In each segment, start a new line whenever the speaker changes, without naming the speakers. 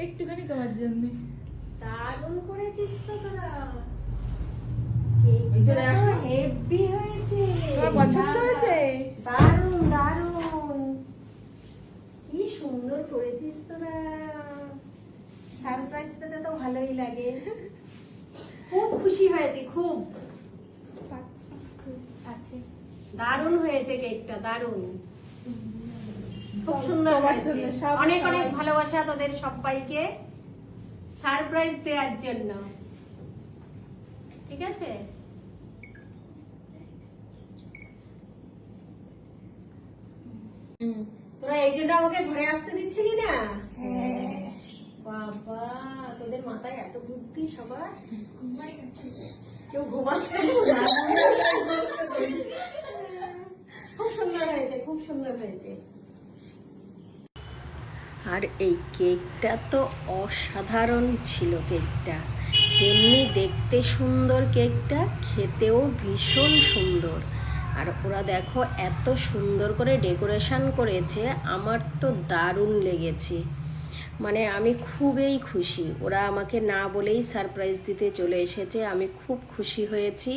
একটুখানি তোমার জন্য।
দারুণ করেছিস তো তোরা। হেভি হয়েছে।
তোমার পছন্দ হয়েছে?
দারুণ দারুণ, কি সুন্দর করেছিস তোরা। সারপ্রাইজ পেতে তো ভালোই লাগে। খুব খুশি হয়েছি, খুব
আছে।
দারুণ হয়েছে কেকটা, দারুণ, খুব সুন্দর
তোমার
হয়েছে।
জন্য সব
অনেক অনেক
সবাই।
ভালোবাসা তোদের সবাইকে সারপ্রাইজ দেওয়ার জন্য। ঠিক আছে, তোরা এই জন্য আমাকে ঘরে আসতে দিচ্ছিলি না?
হ্যাঁ।
বাবা, তোদের মাথায় এত বুদ্ধি সবার। কেউ ঘুমাচ্ছে না? খুব সুন্দর হয়েছে, খুব সুন্দর হয়েছে। আর এই কেকটা তো অসাধারণ ছিল। কেকটা যেমনি দেখতে সুন্দর, কেকটা খেতেও ভীষণ সুন্দর। আর ওরা দেখো এত সুন্দর করে ডেকোরেশন করেছে, আমার তো দারুণ লেগেছে। মানে আমি খুবই খুশি, ওরা আমাকে না বলেই সারপ্রাইজ দিতে চলে এসেছে, আমি খুব খুশি হয়েছি।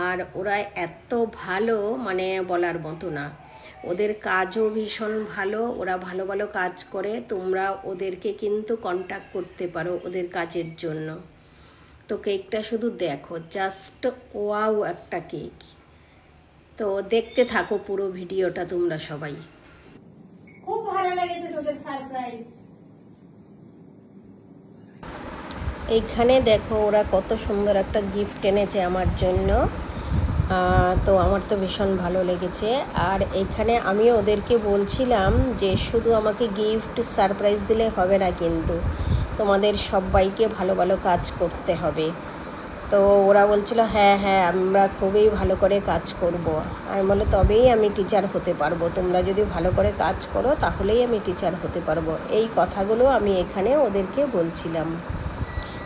আর ওরা এত ভালো, মানে বলার মতো না। ওদের কাজও ভীষণ ভালো, ওরা ভালো ভালো কাজ করে। তোমরা ওদেরকে কিন্তু কন্ট্যাক্ট করতে পারো ওদের কাজের জন্য। তো কেকটা শুধু দেখো, জাস্ট ওয়াও একটা কেক। তো দেখতে থাকো পুরো ভিডিওটা তোমরা সবাই। খুব ভালো লেগেছে তোদের সারপ্রাইজ। এইখানে দেখো ওরা কত সুন্দর একটা গিফট এনেছে আমার জন্য। তো আমার তো ভীষণ ভালো লেগেছে। আর এইখানে আমি ওদেরকে বলছিলাম যে শুধু আমাকে গিফট সারপ্রাইজ দিলে হবে না, কিন্তু তোমাদের সবাইকে ভালো ভালো কাজ করতে হবে। তো ওরা বলছিল হ্যাঁ হ্যাঁ আমরা খুবই ভালো করে কাজ করব। আমি বলে তবেই আমি টিচার হতে পারবো, তোমরা যদি ভালো করে কাজ করো তাহলেই আমি টিচার হতে পারবো। এই কথাগুলো আমি এখানে ওদেরকে বলছিলাম।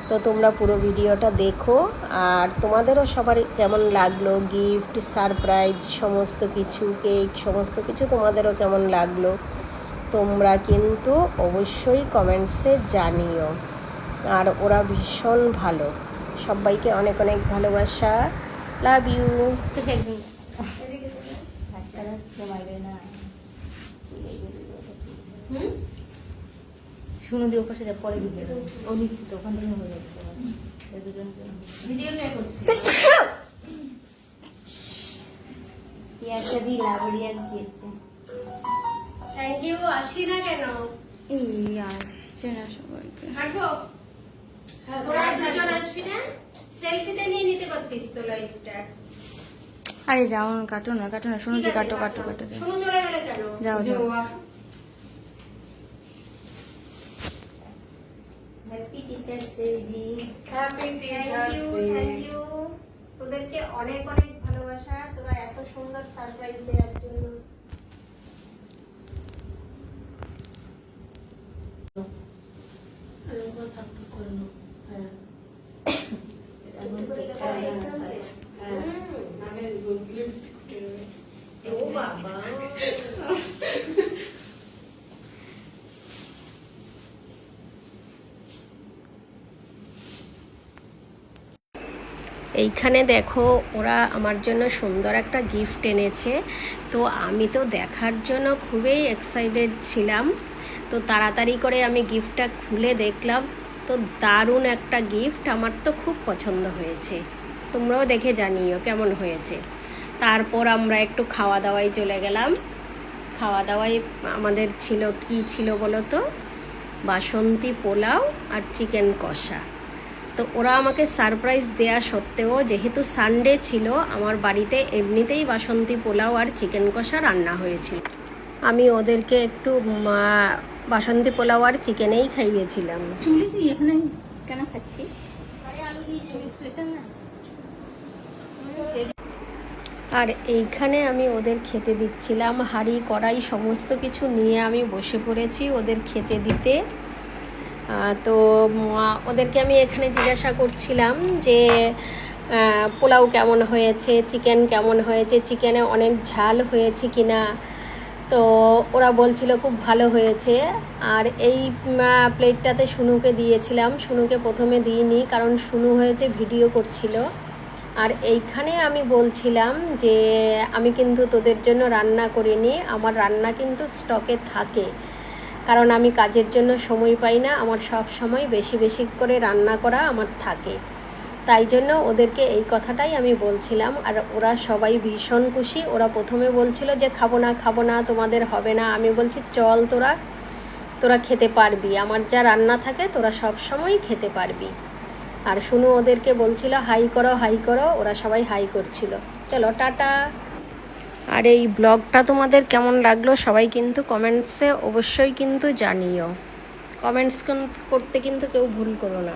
তো তোমরা পুরো ভিডিওটা দেখো, আর তোমাদেরও সবার কেমন লাগলো গিফট, সারপ্রাইজ, সমস্ত কিছু, কেক, সমস্ত কিছু তোমাদেরও কেমন লাগলো তোমরা কিন্তু অবশ্যই কমেন্টসে জানিও। আর ওরা ভীষণ ভালো, সবাইকে অনেক অনেক ভালোবাসা, লাভ ইউ।
শুনে দিয়ে ওর সাথে পরে ভিডিও ও নিচ্ছি তো ওখান থেকে হয়ে যাচ্ছে
ভিডিও কে করছিস?
একটা দিয়ে লাবড়িয়ান দিয়েছে।
Thank you. আসলি না কেন?
এই আসছে না সবাইকে।
হাঁটবো? তোরা দুজন আসবি না? সেলফিতে নিয়ে নিতে পারতিস তো লাইফটা।
আরে যাও না, কাটো না কাটো না, শুনো যে কাটো কাটো কাটো যাও।
শুনো চলে গেলে কেন?
যাও যাও।
হ্যাপি টিচার্স ডে দিদি। Happy teachers day. Thank you. তোদেরকে অনেক অনেক ভালোবাসা, তোরা এত সুন্দর সারপ্রাইজ দেওয়ার জন্য। ও বাবা, এইখানে দেখো ওরা আমার জন্য সুন্দর একটা গিফট এনেছে। তো আমি তো দেখার জন্য খুবই এক্সাইটেড ছিলাম। তো তাড়াতাড়ি করে আমি গিফটটা খুলে দেখলাম। তো দারুণ একটা গিফট, আমার তো খুব পছন্দ হয়েছে। তোমরাও দেখে জানিও কেমন হয়েছে। তারপর আমরা একটু খাওয়া দাওয়ায় চলে গেলাম। খাওয়া দাওয়ায় আমাদের ছিল কি ছিল বলো তো, বাসন্তী পোলাও আর চিকেন কষা। তো ওরা আমাকে সারপ্রাইজ দেয়া সত্ত্বেও, যেহেতু সানডে ছিল, আমার বাড়িতে এমনিতেই বাসন্তী পোলাও আর চিকেন কষা রান্না হয়েছিল। আমি ওদেরকে একটু বাসন্তী পোলাও আর চিকেনেই খাইয়েছিলাম।
চুলি তুই এখানে কেন খাচ্ছিস?
আর এইখানে আমি ওদের খেতে দিচ্ছিলাম, হাঁড়ি কড়াই সমস্ত কিছু নিয়ে আমি বসে পড়েছি ওদের খেতে দিতে। তো ওদেরকে আমি এখানে জিজ্ঞাসা করছিলাম যে পোলাও কেমন হয়েছে, চিকেন কেমন হয়েছে, চিকেনে অনেক ঝাল হয়েছে কিনা। তো ওরা বলছিল খুব ভালো হয়েছে। আর এই প্লেটটাতে শুনুকে দিয়েছিলাম, শুনুকে প্রথমে দিইনি কারণ শুনু হয়েছে ভিডিও করছিল। আর এইখানে আমি বলছিলাম যে আমি কিন্তু তোদের জন্য রান্না করিনি, আমার রান্না কিন্তু স্টকে থাকে, কারণ আমি কাজের জন্য সময় পাই না, আমার সব সময় বেশি বেশি করে রান্না করা আমার থাকে। তাই জন্য ওদেরকে এই কথাটাই আমি বলছিলাম। আর ওরা সবাই ভীষণ খুশি। ওরা প্রথমে বলছিল যে খাবো না তোমাদের হবে না, আমি বলছি চল তোরা খেতে পারবি, আমার যা রান্না থাকে তোরা সব সময় খেতে পারবি। আর শুনু ওদেরকে বলছিল হাই করো, ওরা সবাই হাই করছিল। চলো টাটা। আর এই ব্লগটা তোমাদের কেমন লাগলো সবাই কিন্তু কমেন্টসে অবশ্যই কিন্তু জানিও। কমেন্টস করতে কিন্তু কেউ ভুল করো না।